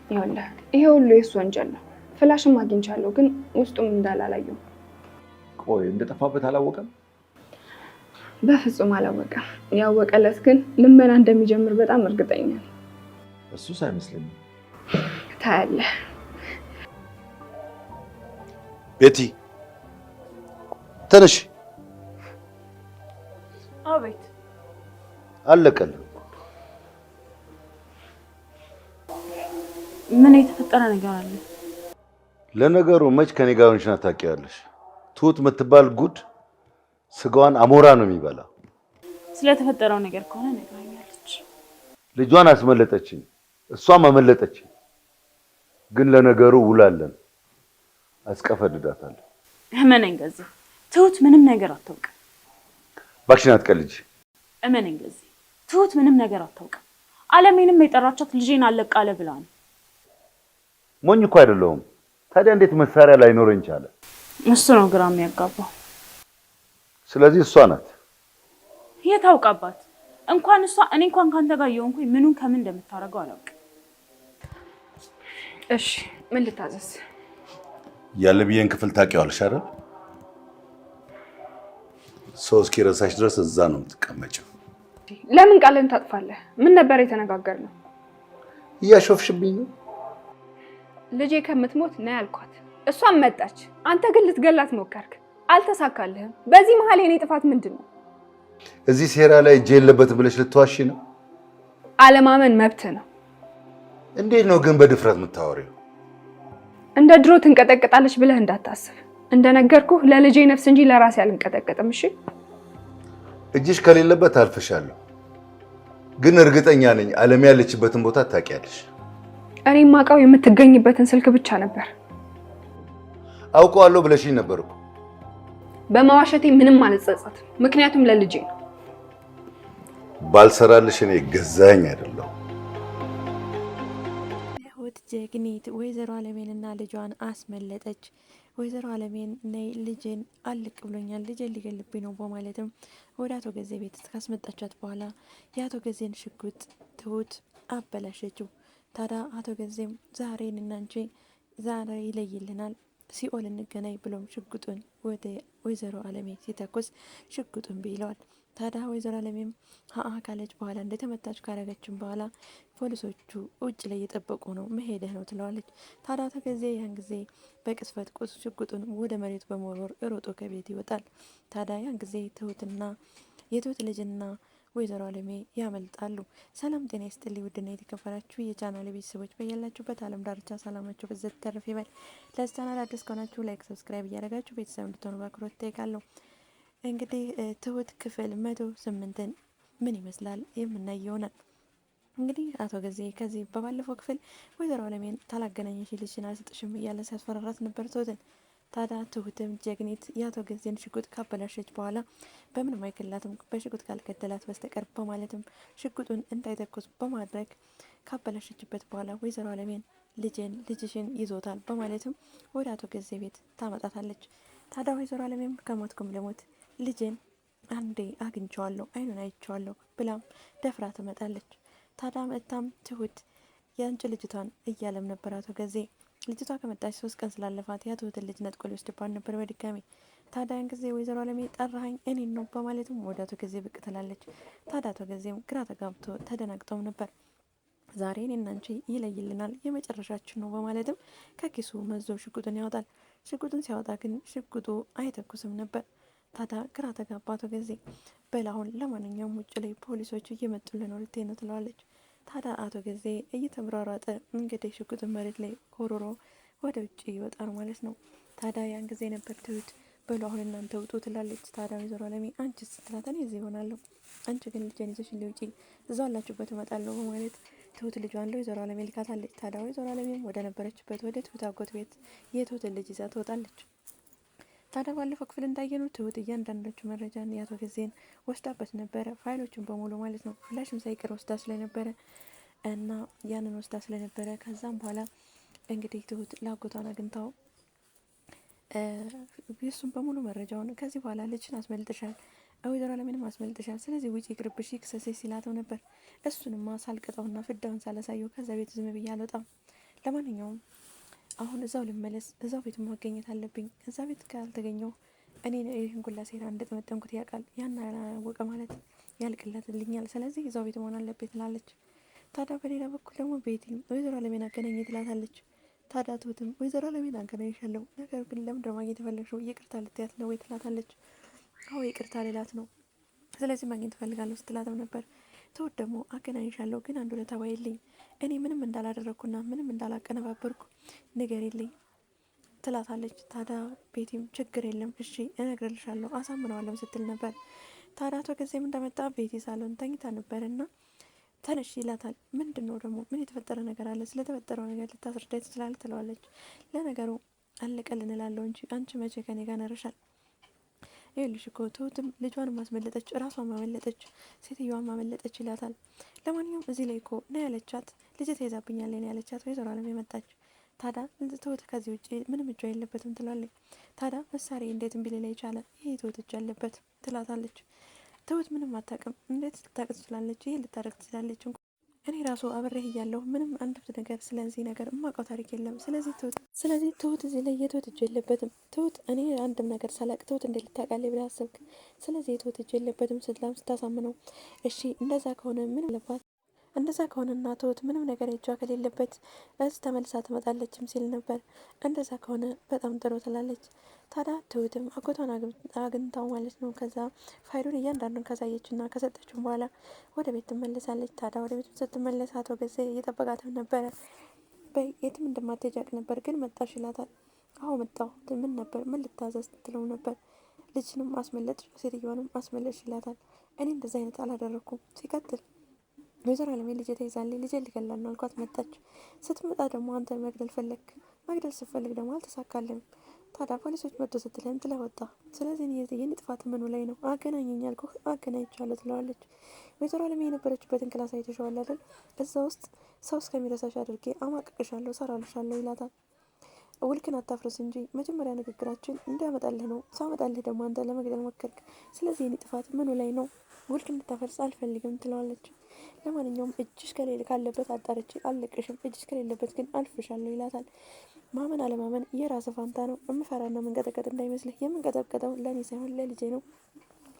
ይኸውልህ ይሄ ሁሉ የእሱ ወንጀል ነው። ፍላሽም አግኝቻለሁ ግን ውስጡም እንዳላላየው። ቆይ እንደጠፋበት አላወቀም? በፍጹም አላወቀም። ያወቀለት ግን ልመና እንደሚጀምር በጣም እርግጠኛ ነኝ። እሱስ አይመስለኝም። ታያለህ። ቤቲ ተነሽ። አቤት። አለቀል። ምን የተፈጠረ ነገር አለ? ለነገሩ መች ከኔ ጋር ሆነሽ ታውቂያለሽ? ትሁት የምትባል ጉድ ስጋዋን አሞራ ነው የሚበላ። ስለተፈጠረው ነገር ከሆነ ነግራኛለች። ልጇን አስመለጠችኝ፣ እሷም አመለጠችኝ። ግን ለነገሩ ውላለን፣ አስቀፈድዳታለሁ። እመነኝ ገዚህ፣ ትሁት ምንም ነገር አታውቅም። እባክሽን አትቀልጂ። እመነኝ ገዚህ፣ ትሁት ምንም ነገር አታውቅም። አለሜንም የጠራቻት ልጄን አለቃለ ብላ ነው። ሞኝ እኮ አይደለሁም። ታዲያ እንዴት መሳሪያ ላይኖረኝ ቻለ? እሱ ነው ግራ የሚያጋባው። ስለዚህ እሷ ናት። የታውቃባት እንኳን እሷ እኔ እንኳን ካንተ ጋር የሆንኩኝ ምኑን ከምን እንደምታረገው አላውቅም። እሺ ምን ልታዘዝ? ያለብዬን ክፍል ታውቂዋለሽ አይደል? ሰው እስኪረሳሽ ድረስ እዛ ነው የምትቀመጪው። ለምን ቃልን ታጥፋለህ? ምን ነበር የተነጋገርነው? እያሾፍሽብኝ ነው። ልጄ ከምትሞት ነው ያልኳት። እሷም መጣች። አንተ ግን ልትገላት ሞከርክ፣ አልተሳካልህም። በዚህ መሀል የኔ ጥፋት ምንድን ነው? እዚህ ሴራ ላይ እጅ የለበትም ብለሽ ልትዋሺ ነው? አለማመን መብት ነው። እንዴት ነው ግን በድፍረት የምታወሪው? እንደ ድሮ ትንቀጠቀጣለች ብለህ እንዳታስብ። እንደነገርኩህ ለልጄ ነፍስ እንጂ ለራሴ አልንቀጠቀጥም። እሺ እጅሽ ከሌለበት አልፈሻለሁ። ግን እርግጠኛ ነኝ አለም ያለችበትን ቦታ ታውቂያለሽ። እኔ ማውቀው የምትገኝበትን ስልክ ብቻ ነበር። አውቀዋለሁ ብለሽኝ ነበር እኮ። በማዋሸቴ ምንም አልጸጸትም፣ ምክንያቱም ለልጄ ነው። ባልሰራልሽ እኔ ገዛኝ አይደለሁ። ትሁት ጀግኒት ወይዘሮ አለሜንና ልጇን አስመለጠች። ወይዘሮ አለሜን ነይ ልጄን አልቅ ብሎኛል፣ ልጄን ሊገልብኝ ነው በማለትም ወደ አቶ ገዜ ቤት ካስመጣቻት በኋላ የአቶ ገዜን ሽጉጥ ትሁት አበላሸችው። ታዲያ አቶ ገዜም ዛሬን እናንቺ ዛሬ ይለይልናል፣ ሲኦል እንገናኝ ብሎም ሽጉጡን ወደ ወይዘሮ አለሜ ሲተኩስ ሽጉጡን ብይለዋል። ታዲያ ወይዘሮ አለሜም ሀአ ካለች በኋላ እንደተመታች ካረገችን በኋላ ፖሊሶቹ ውጭ ላይ እየጠበቁ ነው፣ መሄድህ ነው ትለዋለች። ታዲያ አቶ ገዜ ያን ጊዜ በቅስፈት ሽጉጡን ወደ መሬት በመወርወር ሮጦ ከቤት ይወጣል። ታዲያ ያን ጊዜ ትሁትና የትሁት ልጅና ወይዘሮ አለሜ ያመልጣሉ። ሰላም ጤና ይስጥልኝ ውድና የተከበራችሁ የቻናሌ ቤተሰቦች በያላችሁበት ዓለም ዳርቻ ሰላማችሁ በዘት ተረፍ ይበል። ለዚህ ቻናል አዲስ ከሆናችሁ ላይክ፣ ሰብስክራይብ እያደረጋችሁ ቤተሰብ እንድትሆኑ በአክብሮት እጠይቃለሁ። እንግዲህ ትሁት ክፍል 108ን ምን ይመስላል የምናይ ይሆናል። እንግዲህ አቶ ገዜ ከዚህ በባለፈው ክፍል ወይዘሮ አለሜን ታላገናኘሽ ልጅሽን አልሰጥሽም እያለ ሲያስፈራራት ነበር ትሁትን። ታዲያ ትሁትም ጀግኒት የአቶ ገዜን ሽጉጥ ካበላሸች በኋላ በምንም አይገላትም በሽጉጥ ካልገደላት በስተቀር በማለትም ሽጉጡን እንዳይተኩስ በማድረግ ካበላሸችበት በኋላ ወይዘሮ አለሜን ልጅሽን ይዞታል በማለትም ወደ አቶ ገዜ ቤት ታመጣታለች። ታዲያ ወይዘሮ አለሜም ከሞትኩም ልሞት ልጄን አንዴ አግኝቼዋለሁ፣ አይኑን አይቼዋለሁ ብላም ደፍራ ትመጣለች። ታዲያ መጥታም ትሁት የአንቺ ልጅቷን እያለም ነበር አቶ ገዜ። ልጅቷ ከመጣች 3 ቀን ስላለፋት የትሁትን ልጅ ነጥቆ ሊወስድባት ነበር በድጋሚ። ታዲያን ጊዜ ወይዘሮ አለሜ ጠራኸኝ እኔን ነው በማለትም ወደ አቶ ገዜ ብቅ ትላለች። ታዲያ አቶ ገዜም ግራ ተጋብቶ ተደናግጦም ነበር። ዛሬ እኔና አንቺ ይለይልናል፣ የመጨረሻችን ነው በማለትም ከኪሱ መዞ ሽጉጡን ያወጣል። ሽጉጡን ሲያወጣ ግን ሽጉጡ አይተኩስም ነበር። ታዲያ ግራ ተጋባ አቶ ገዜ። በላሁን ለማንኛውም ውጭ ላይ ፖሊሶቹ እየመጡልን ነው ልትሄድ ነው ትለዋለች። ታዲያ አቶ ገዜ እየተምራራጠ እንግዲህ ሽጉጡን መሬት ላይ ኮሮሮ ወደ ውጭ ይወጣል ማለት ነው። ታዲያ ያን ጊዜ ነበር ትሁት በሉ አሁን እናንተ ውጡ ትላለች። ታዲያ ወይዘሮ አለሜ አንቺ ስትላት እኔ እዚህ እሆናለሁ፣ አንቺ ግን ልጄን ይዘሽ ውጪ፣ እዛው አላችሁበት እመጣለሁ በማለት ትሁት ልጇን ለወይዘሮ አለሜ ልካታለች። ታዲያ ወይዘሮ አለሜም ወደ ነበረችበት ወደ ትሁት አጎት ቤት የትሁትን ልጅ ይዛ ትወጣለች። ታዲያ ባለፈው ክፍል እንዳየነው ትሁት እያንዳንዳቹ መረጃን የአቶ ገዜን ወስዳበት ነበረ፣ ፋይሎችን በሙሉ ማለት ነው። ፍላሽም ሳይቀር ወስዳ ስለነበረ እና ያንን ወስዳ ስለነበረ ከዛም በኋላ እንግዲህ ትሁት ላጎቷን አግኝታው የሱን በሙሉ መረጃውን ከዚህ በኋላ ልጅን አስመልጥሻል፣ ወይዘሮ አለሜንም አስመልጥሻል፣ ስለዚህ ውጪ ይቅርብሽ ይክሰሰሽ ሲላተው ነበር። እሱንማ ሳልቀጣውና ፍዳውን ሳላሳየው ከዛ ቤት ዝም ብዬ አልወጣም፣ ለማንኛውም አሁን እዛው ልመለስ፣ እዛው ቤት ማገኘት አለብኝ። እዛ ቤት ካልተገኘው እኔ ይህን ሁላ ሴራ እንደጠመጠምኩት ያውቃል። ያን ያላወቀ ማለት ያልቅለትልኛል። ስለዚህ እዛው ቤት መሆን አለብኝ ትላለች። ታዲያ በሌላ በኩል ደግሞ ቤቲ ወይዘሮ አለሜን አገናኝ ትላታለች። ታዲያ ትሁትም ወይዘሮ አለሜን አገናኝሻለሁ፣ ነገር ግን ለምንድን ነው ማግኘት የፈለግሽው? ይቅርታ ልትያት ነው ወይ ትላታለች። አዎ ይቅርታ ሌላት ነው፣ ስለዚህ ማግኘት እፈልጋለሁ ስትላትም ነበር። ትሁት ደግሞ አገናኝሻለሁ፣ ግን አንድ ሁለት ተባይልኝ፣ እኔ ምንም እንዳላደረግኩና ምንም እንዳላቀነባበርኩ ንገሪልኝ ትላታለች። ታዲያ ቤቲም ችግር የለም እሺ እነግርልሻለሁ አሳምነዋለሁ ስትል ነበር። ታዲያ አቶ ጊዜም እንደመጣ ቤቲ ሳሎን ተኝታ ነበርና ተነሽ ይላታል። ምንድን ነው ደግሞ ምን የተፈጠረ ነገር አለ? ስለተፈጠረው ነገር ልታስረዳኝ ትችላለህ? ትለዋለች። ለነገሩ አለቀልን እላለሁ እንጂ አንቺ መቼ ከኔ ጋር ነረሻል? ይኸውልሽ እኮ ትሁትም ልጇን ማስመለጠች፣ ራሷን ማመለጠች፣ ሴትዮዋን ማመለጠች ይላታል። ለማንኛውም እዚህ ላይ እኮ ና ያለቻት ልጅ ተይዛብኛለች ና ያለቻት ወይዘሮ አለም የመጣች። ታዲያ ትሁት ከዚህ ውጭ ምንም እጇ የለበትም ትላለች። ታዲያ መሳሪያ እንዴት እምቢ ሊል ይቻለ? ይህ ትሁት እጅ አለበት ትላታለች። ትሁት ምንም አታውቅም። እንዴት ልታውቅ ትችላለች? ይህ ልታደርግ ትችላለች? እኔ ራሱ አብሬህ እያለሁ ምንም አንድ ነገር ስለዚህ ነገር የማውቀው ታሪክ የለም። ስለዚህ ትሁት እዚህ ላይ የትሁት እጅ የለበትም። ትሁት እኔ አንድም ነገር ሳላቅ ትሁት እንዴት ልታውቃለች ብለህ አሰብክ? ስለዚህ የትሁት እጅ የለበትም ስትላም ስታሳምነው፣ እሺ እንደዛ ከሆነ ምን አለባት? እንደዛ ከሆነና ትሁት ምንም ነገር እጇ ከሌለበት እዚህ ተመልሳ ትመጣለችም ሲል ነበር። እንደዛ ከሆነ በጣም ጥሩ ትላለች። ታዲያ ትሁትም አጎቷን አግኝታው ማለት ነው። ከዛ ፋይሉን እያንዳንዱን ካሳየችና ከሰጠችው በኋላ ወደ ቤት ትመለሳለች። ታዲያ ወደ ቤት ስትመለስ አቶ ገዜ እየጠበቃትም ነበረ። የትም እንደማትሄጂ አውቅ ነበር ግን መጣሽ ይላታል። አዎ መጣሁ። ምን ነበር? ምን ልታዘዝ ትለው ነበር። ልጅንም አስመለጥ ሴትዮዋንም አስመለጥ ይላታል። እኔ እንደዚ አይነት አላደረኩም። ሲቀጥል ወይዘሮ አለሜ ልጄ ተይዛለች፣ ልጄ ሊገላት ነው አልኳት መጣች። ስትመጣ ደግሞ አንተ መግደል ፈለግ፣ መግደል ስትፈልግ ደግሞ አልተሳካልም። ታዲያ ፖሊሶች መጥቶ ስትልህም ጥለህ ወጣ። ስለዚህ የኔ ጥፋት ምኑ ላይ ነው? አገናኘኝ አልኩህ፣ አገናኝቻለሁ ትለዋለች። ወይዘሮ አለሜ የነበረችበትን ክላስ አይተሽዋል አይደል? እዛ ውስጥ ሰው እስከሚረሳሽ አድርጌ አማቅቅሻለሁ፣ ሰራልሻለሁ ይላታል። ውልክን አታፍርስ እንጂ መጀመሪያ ንግግራችን እንዲያመጣልህ ነው። ሳመጣልህ ደግሞ አንተ ለመግደል ሞከርክ። ስለዚህ የኔ ጥፋት ምኑ ላይ ነው? ውልክ እንድታፈርስ አልፈልግም ትለዋለች። ለማንኛውም እጅሽ ከሌለ ካለበት አጣርቼ አልለቅሽም፣ እጅሽ ከሌለበት ግን አልፍሻለሁ ይላታል። ማመን አለማመን የራስ ፋንታ ነው። የምፈራና መንቀጠቀጥ እንዳይመስልህ፣ የምንቀጠቀጠው ለእኔ ሳይሆን ለልጄ ነው።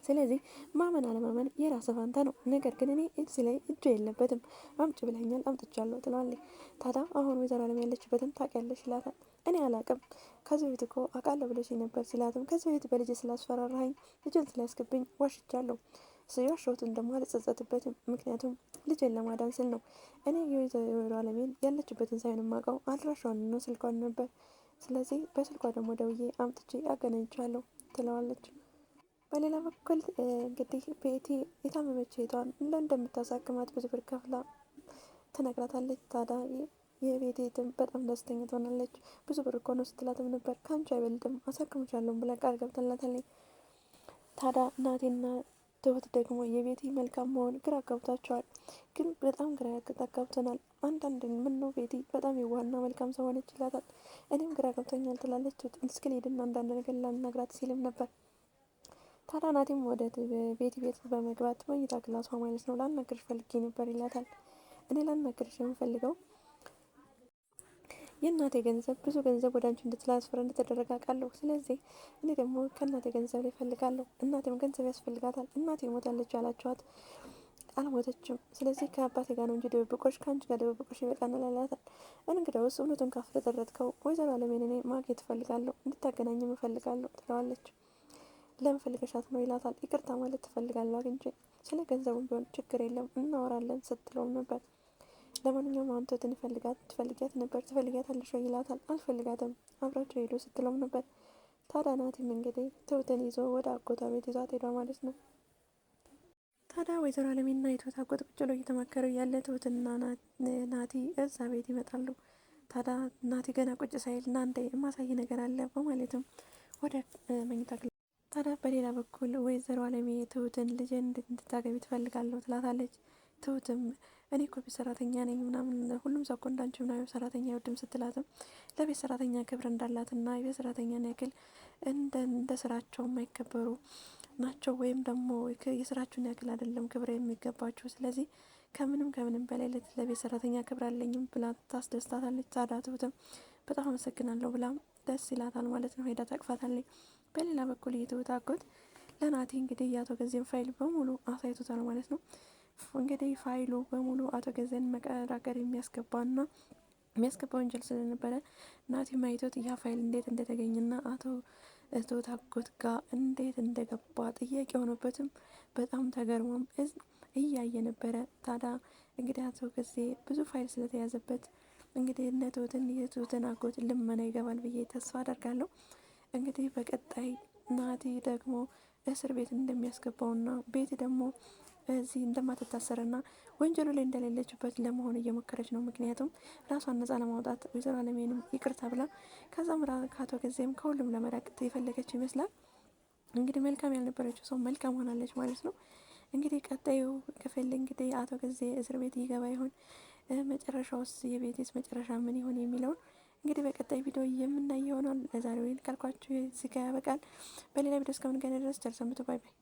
ስለዚህ ማመን አለማመን የራስ ፋንታ ነው። ነገር ግን እኔ እዚህ ላይ እጁ የለበትም። አምጭ ብለኛል፣ አምጥቻለሁ ትለዋለች። ታዲያ አሁን ወይዘሮ አለም ያለችበትን ታውቂያለሽ ይላታል። እኔ አላቅም፣ ከዚህ በፊት እኮ አውቃለሁ ብለሽ ነበር ሲላትም፣ ከዚህ በፊት በልጄ ስላስፈራራኸኝ ልጄን ስላስገብኝ ዋሽቻለሁ። የዋሸሁትን ደግሞ አልጸጸትበትም፣ ምክንያቱም ልጄን ለማዳን ስል ነው። እኔ የወይዘሮ አለሜን ያለችበትን ሳይሆን የማውቀው አድራሻዋን ነው፣ ስልኳን ነበር። ስለዚህ በስልኳ ደግሞ ደውዬ አምጥቼ አገናኝቻለሁ ትለዋለች። በሌላ በኩል እንግዲህ ቤቲ የታመመች እህቷን እንደምታሳክማት ብዙ ብር ከፍላ ትነግራታለች። ታዲያ የቤቲ እህትም በጣም ደስተኛ ትሆናለች። ብዙ ብር እኮ ነው ስትላትም ነበር። ከአንቺ አይበልጥም አሳክምሻለሁ ብላ ቃል ገብታላታለች። ታዲያ እናቴና ትሁት ደግሞ የቤቲ መልካም መሆን ግራ ገብቷቸዋል። ግን በጣም ግራ ያጋብተናል። አንዳንድ ምን ነው ቤቲ በጣም የዋህና መልካም ሰው ሆነች ይላታል። እኔም ግራ ገብቶኛል ትላለች። እስኪ ልሂድና አንዳንድ ነገር ላናግራት ሲልም ነበር። ታዲያ ናቲም ወደ ቤቲ ቤት በመግባት መኝታ ክላሷ ማለት ነው ላናግርሽ ፈልጌ ነበር ይላታል። እኔ ላናግርሽ የምፈልገው የእናቴ ገንዘብ ብዙ ገንዘብ ወደ አንቺ እንድትላስፈር እንደተደረገ አውቃለሁ። ስለዚህ እኔ ደግሞ ከእናቴ ገንዘብ ላይ እፈልጋለሁ። እናቴም ገንዘብ ያስፈልጋታል። እናቴ ሞታለች አላችኋት፣ አልሞተችም። ስለዚህ ከአባቴ ጋር ነው እንጂ ድብብቆሽ ከአንቺ ጋር ድብብቆሽ ይበቃናል አላታል። እንግዲያውስ እውነቱን ካስፈጠረጥከው ወይዘሮ አለሜን እኔ ማግኘት እፈልጋለሁ፣ እንድታገናኝም እፈልጋለሁ ትለዋለች። ለምን ፈልገሻት ነው ይላታል። ይቅርታ ማለት ትፈልጋለሁ አግኝቼ፣ ስለ ገንዘቡም ቢሆን ችግር የለም እናወራለን ስትለውም ነበር። ለማንኛውም አሁን ትሁትን ትፈልጊያት ነበር፣ ትፈልጊያታለሽ ወይ ይላታል። አልፈልጋትም አብራቸው ሄዱ ስትለውም ነበር። ታዲያ ናቲም እንግዲህ ትሁትን ይዞ ወደ አጎቷ ቤት ይዟት ሄዷ ማለት ነው። ታዲያ ወይዘሮ አለሜና የትሁት አጎት ቁጭ ብለው እየተመከሩ ያለ ትሁትና ናቲ እዛ ቤት ይመጣሉ። ታዲያ ናቲ ገና ቁጭ ሳይል እናንተ የማሳይ ነገር አለ በማለትም ወደ መኝታ ክፍል። ታዲያ በሌላ በኩል ወይዘሮ አለሜ ትሁትን ልጅን እንድታገቢ ትፈልጋለሁ ትላታለች። ትሁትም እኔ እኮ ቤት ሰራተኛ ነኝ ምናምን፣ ሁሉም ሰው እኮ እንዳንቺ ምናምን ሰራተኛ አይወድም ስትላትም ለቤት ሰራተኛ ክብር እንዳላትና የቤት ሰራተኛን ያክል እንደ ስራቸው የማይከበሩ ናቸው፣ ወይም ደግሞ የስራችሁን ያክል አይደለም ክብር የሚገባችሁ። ስለዚህ ከምንም በላይ ለቤት ሰራተኛ ክብር አለኝም ብላ ታስደስታታለች። ታዲያ ትሁትም በጣም አመሰግናለሁ ብላ ደስ ይላታል ማለት ነው። ሄዳ ታቅፋታለች። በሌላ በኩል የትሁት አጎት ለናቲ እንግዲህ የአቶ ገዜን ፋይል በሙሉ አሳይቶታል ማለት ነው። እንግዲህ ፋይሉ በሙሉ አቶ ገዜን መቀራቀር የሚያስገባ ወንጀል ስለነበረ ናቲ ማይቶት ያ ፋይል እንዴት እንደተገኘና አቶ ትሁት አጎት ጋር እንዴት እንደገባ ጥያቄ ሆኖበትም በጣም ተገርሞም እያየ ነበረ። ታዲያ እንግዲህ አቶ ገዜ ብዙ ፋይል ስለተያዘበት እንግዲህ የትሁትን አጎት ልመና ይገባል ብዬ ተስፋ አደርጋለሁ። እንግዲህ በቀጣይ ናቲ ደግሞ እስር ቤት እንደሚያስገባውና ቤት ደግሞ እዚህ እንደማትታሰርና ወንጀሉ ላይ እንደሌለችበት ለመሆን እየሞከረች ነው። ምክንያቱም ራሷን ነጻ ለማውጣት ወይዘሮ አለሜንም ይቅርታ ብላ ከዛም ከአቶ ገዜም ከሁሉም ለመራቅ የፈለገች ይመስላል። እንግዲህ መልካም ያልነበረችው ሰው መልካም ሆናለች ማለት ነው። እንግዲህ ቀጣዩ ክፍል እንግዲህ አቶ ገዜ እስር ቤት ይገባ ይሆን? መጨረሻውስ የቤቴስ መጨረሻ ምን ይሆን የሚለውን እንግዲህ በቀጣይ ቪዲዮ የምናየው ይሆናል። ለዛሬው ካልኳችሁ እዚህ ጋር ያበቃል። በሌላ ቪዲዮ እስከምንገናኝ ድረስ ቸር ሰንብቱ። ባይ ባይ።